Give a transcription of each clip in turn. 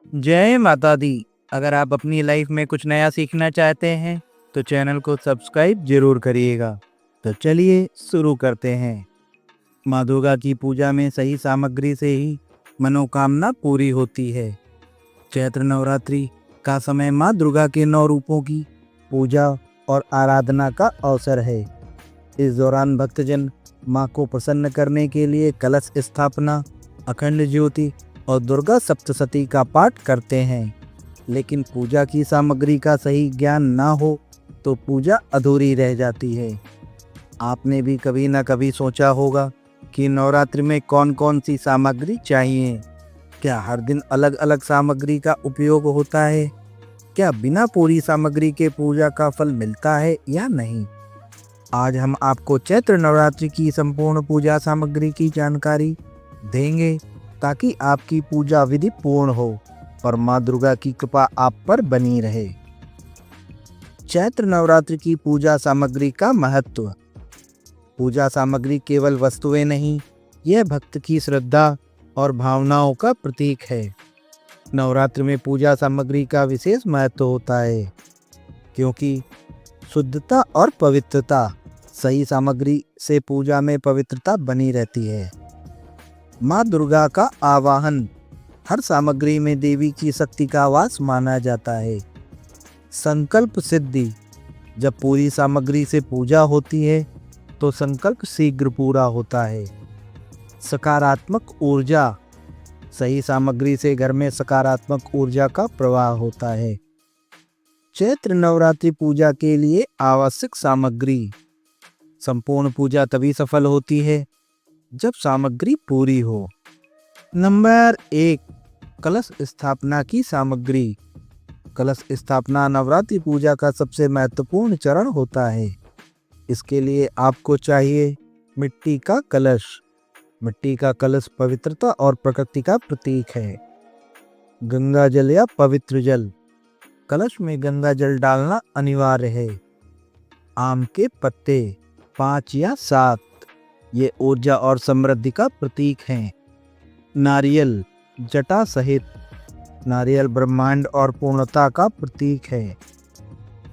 जय माता दी। अगर आप अपनी लाइफ में कुछ नया सीखना चाहते हैं तो चैनल को सब्सक्राइब जरूर करिएगा। तो चलिए शुरू करते हैं। माँ दुर्गा की पूजा में सही सामग्री से ही मनोकामना पूरी होती है। चैत्र नवरात्रि का समय माँ दुर्गा के 9 रूपों की पूजा और आराधना का अवसर है। इस दौरान भक्तजन माँ को प्रसन्न करने के लिए कलश स्थापना, अखंड ज्योति और दुर्गा सप्तशती का पाठ करते हैं। लेकिन पूजा की सामग्री का सही ज्ञान ना हो तो पूजा अधूरी रह जाती है। आपने भी कभी ना कभी सोचा होगा कि नवरात्रि में कौन कौन सी सामग्री चाहिए। क्या हर दिन अलग अलग सामग्री का उपयोग होता है? क्या बिना पूरी सामग्री के पूजा का फल मिलता है या नहीं? आज हम आपको चैत्र नवरात्रि की संपूर्ण पूजा सामग्री की जानकारी देंगे ताकि आपकी पूजा विधि पूर्ण हो और माँ दुर्गा की कृपा आप पर बनी रहे। चैत्र नवरात्रि की पूजा सामग्री का महत्व। पूजा सामग्री केवल वस्तुएं नहीं, यह भक्त की श्रद्धा और भावनाओं का प्रतीक है। नवरात्रि में पूजा सामग्री का विशेष महत्व होता है क्योंकि शुद्धता और पवित्रता, सही सामग्री से पूजा में पवित्रता बनी रहती है। माँ दुर्गा का आवाहन। हर सामग्री में देवी की शक्ति का वास माना जाता है। संकल्प सिद्धि। जब पूरी सामग्री से पूजा होती है तो संकल्प शीघ्र पूरा होता है। सकारात्मक ऊर्जा। सही सामग्री से घर में सकारात्मक ऊर्जा का प्रवाह होता है। चैत्र नवरात्रि पूजा के लिए आवश्यक सामग्री। संपूर्ण पूजा तभी सफल होती है जब सामग्री पूरी हो। नंबर 1, कलश स्थापना की सामग्री। कलश स्थापना नवरात्रि पूजा का सबसे महत्वपूर्ण चरण होता है। इसके लिए आपको चाहिए मिट्टी का कलश। मिट्टी का कलश पवित्रता और प्रकृति का प्रतीक है। गंगा जल या पवित्र जल। कलश में गंगा जल डालना अनिवार्य है। आम के पत्ते 5 या 7, ये ऊर्जा और समृद्धि का प्रतीक हैं। नारियल जटा सहित। नारियल ब्रह्मांड और पूर्णता का प्रतीक है।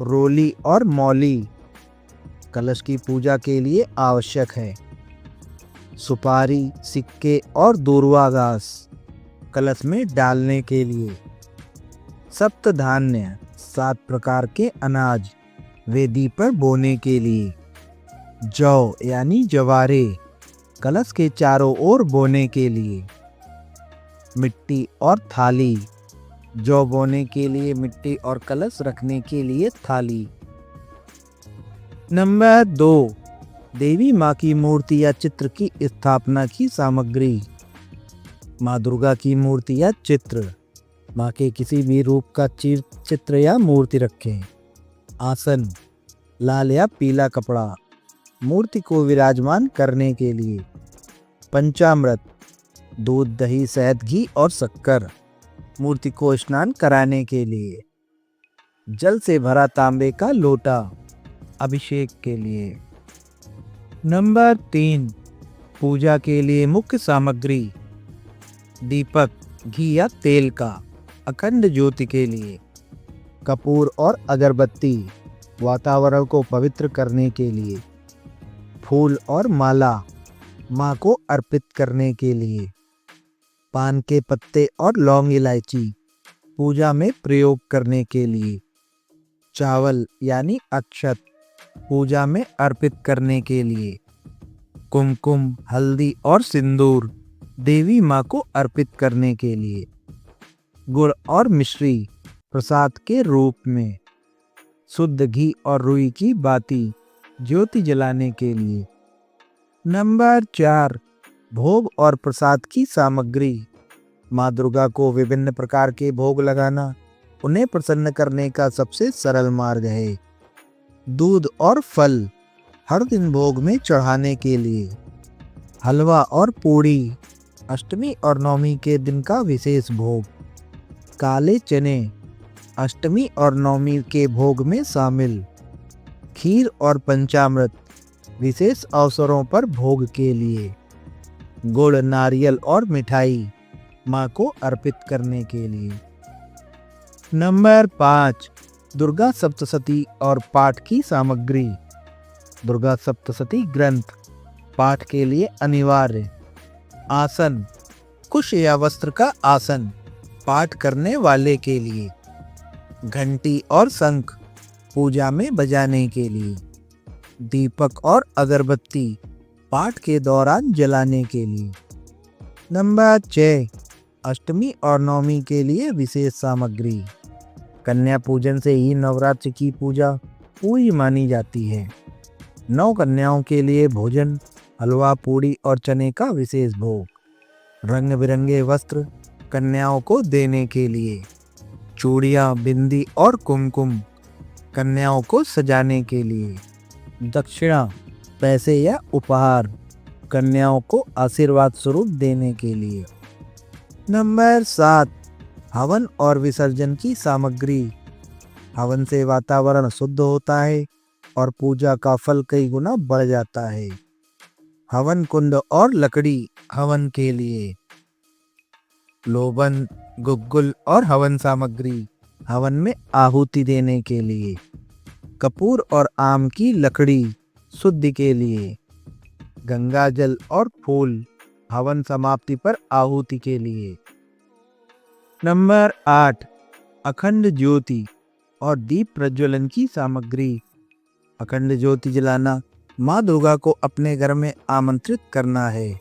रोली और मौली कलश की पूजा के लिए आवश्यक है। सुपारी, सिक्के और दूर्वा घास कलश में डालने के लिए। सप्त धान्य 7 प्रकार के अनाज वेदी पर बोने के लिए। जौ यानी जवारे कलश के चारों ओर बोने के लिए। मिट्टी और थाली। जौ बोने के लिए मिट्टी और कलश रखने के लिए थाली। नंबर 2, देवी माँ की मूर्ति या चित्र की स्थापना की सामग्री। माँ दुर्गा की मूर्ति या चित्र। माँ के किसी भी रूप का चित्र या मूर्ति रखें। आसन लाल या पीला कपड़ा मूर्ति को विराजमान करने के लिए। पंचामृत दूध, दही, शहद, घी और शक्कर मूर्ति को स्नान कराने के लिए। जल से भरा तांबे का लोटा अभिषेक के लिए। नंबर 3, पूजा के लिए मुख्य सामग्री। दीपक घी या तेल का। अखंड ज्योति के लिए कपूर और अगरबत्ती वातावरण को पवित्र करने के लिए। फूल और माला माँ को अर्पित करने के लिए। पान के पत्ते और लौंग इलायची पूजा में प्रयोग करने के लिए। चावल यानी अक्षत पूजा में अर्पित करने के लिए। कुमकुम, हल्दी और सिंदूर देवी माँ को अर्पित करने के लिए। गुड़ और मिश्री प्रसाद के रूप में। शुद्ध घी और रुई की बाती ज्योति जलाने के लिए। नंबर 4, भोग और प्रसाद की सामग्री। माँ दुर्गा को विभिन्न प्रकार के भोग लगाना उन्हें प्रसन्न करने का सबसे सरल मार्ग है। दूध और फल हर दिन भोग में चढ़ाने के लिए। हलवा और पूड़ी अष्टमी और नवमी के दिन का विशेष भोग। काले चने अष्टमी और नवमी के भोग में शामिल। खीर और पंचामृत विशेष अवसरों पर भोग के लिए। गुड़, नारियल और मिठाई माँ को अर्पित करने के लिए। नंबर 5, दुर्गा सप्तशती और पाठ की सामग्री। दुर्गा सप्तशती ग्रंथ पाठ के लिए अनिवार्य। आसन, कुश या वस्त्र का आसन पाठ करने वाले के लिए। घंटी और शंख पूजा में बजाने के लिए। दीपक और अगरबत्ती पाठ के दौरान जलाने के लिए। नंबर 6, अष्टमी और नवमी के लिए विशेष सामग्री। कन्या पूजन से ही नवरात्र की पूजा पूरी मानी जाती है। 9 कन्याओं के लिए भोजन, हलवा, पूड़ी और चने का विशेष भोग। रंग बिरंगे वस्त्र कन्याओं को देने के लिए। चूड़ियाँ, बिंदी और कुमकुम कन्याओं को सजाने के लिए। दक्षिणा, पैसे या उपहार कन्याओं को आशीर्वाद स्वरूप देने के लिए। नंबर 7, हवन और विसर्जन की सामग्री। हवन से वातावरण शुद्ध होता है और पूजा का फल कई गुना बढ़ जाता है। हवन कुंड और लकड़ी हवन के लिए। लोबन, गुग्गुल और हवन सामग्री हवन में आहुति देने के लिए। कपूर और आम की लकड़ी शुद्धि के लिए। गंगा जल और फूल हवन समाप्ति पर आहुति के लिए। नंबर 8, अखंड ज्योति और दीप प्रज्वलन की सामग्री। अखंड ज्योति जलाना माँ दुर्गा को अपने घर में आमंत्रित करना है।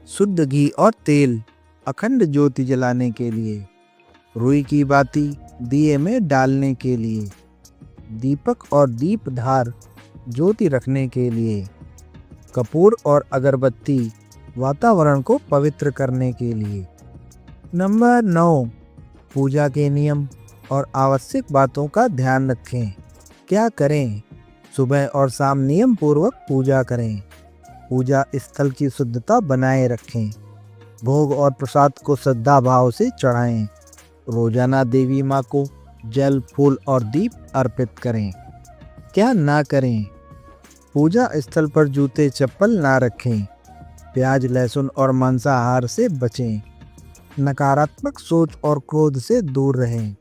शुद्ध घी और तेल अखंड ज्योति जलाने के लिए। रुई की बाती दिए में डालने के लिए। दीपक और दीपधार ज्योति रखने के लिए। कपूर और अगरबत्ती वातावरण को पवित्र करने के लिए। नंबर 9, पूजा के नियम और आवश्यक बातों का ध्यान रखें। क्या करें? सुबह और शाम नियम पूर्वक पूजा करें। पूजा स्थल की शुद्धता बनाए रखें। भोग और प्रसाद को श्रद्धा भाव से चढ़ाएं। रोजाना देवी माँ को जल, फूल और दीप अर्पित करें। क्या ना करें? पूजा स्थल पर जूते चप्पल ना रखें। प्याज, लहसुन और मांसाहार से बचें। नकारात्मक सोच और क्रोध से दूर रहें।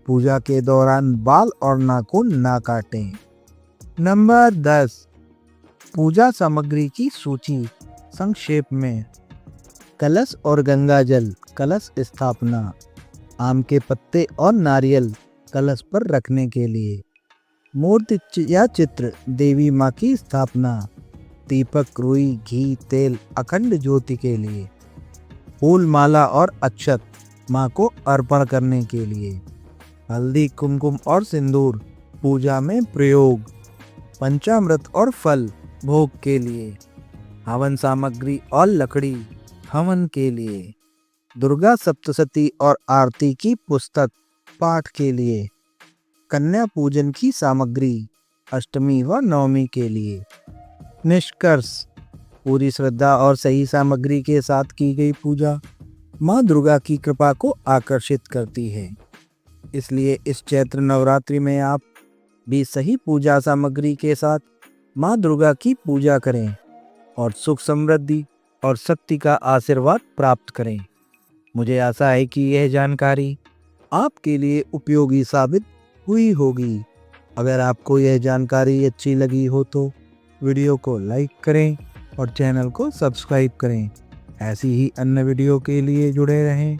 पूजा के दौरान बाल और नाखून ना काटें। नंबर 10, पूजा सामग्री की सूची संक्षेप में। कलश और गंगा जल कलश स्थापना। आम के पत्ते और नारियल कलश पर रखने के लिए। मूर्ति या चित्र देवी माँ की स्थापना। दीपक, रुई, घी, तेल अखंड ज्योति के लिए। फूल, माला और अक्षत माँ को अर्पण करने के लिए। हल्दी, कुमकुम और सिंदूर पूजा में प्रयोग। पंचामृत और फल भोग के लिए। हवन सामग्री और लकड़ी हवन के लिए। दुर्गा सप्तशती और आरती की पुस्तक पाठ के लिए। कन्या पूजन की सामग्री अष्टमी व नवमी के लिए। निष्कर्ष, पूरी श्रद्धा और सही सामग्री के साथ की गई पूजा माँ दुर्गा की कृपा को आकर्षित करती है। इसलिए इस चैत्र नवरात्रि में आप भी सही पूजा सामग्री के साथ माँ दुर्गा की पूजा करें और सुख, समृद्धि और शक्ति का आशीर्वाद प्राप्त करें। मुझे आशा है कि यह जानकारी आपके लिए उपयोगी साबित हुई होगी। अगर आपको यह जानकारी अच्छी लगी हो तो वीडियो को लाइक करें और चैनल को सब्सक्राइब करें। ऐसी ही अन्य वीडियो के लिए जुड़े रहें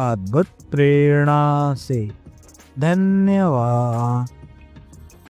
अद्भुत प्रेरणा से। धन्यवाद।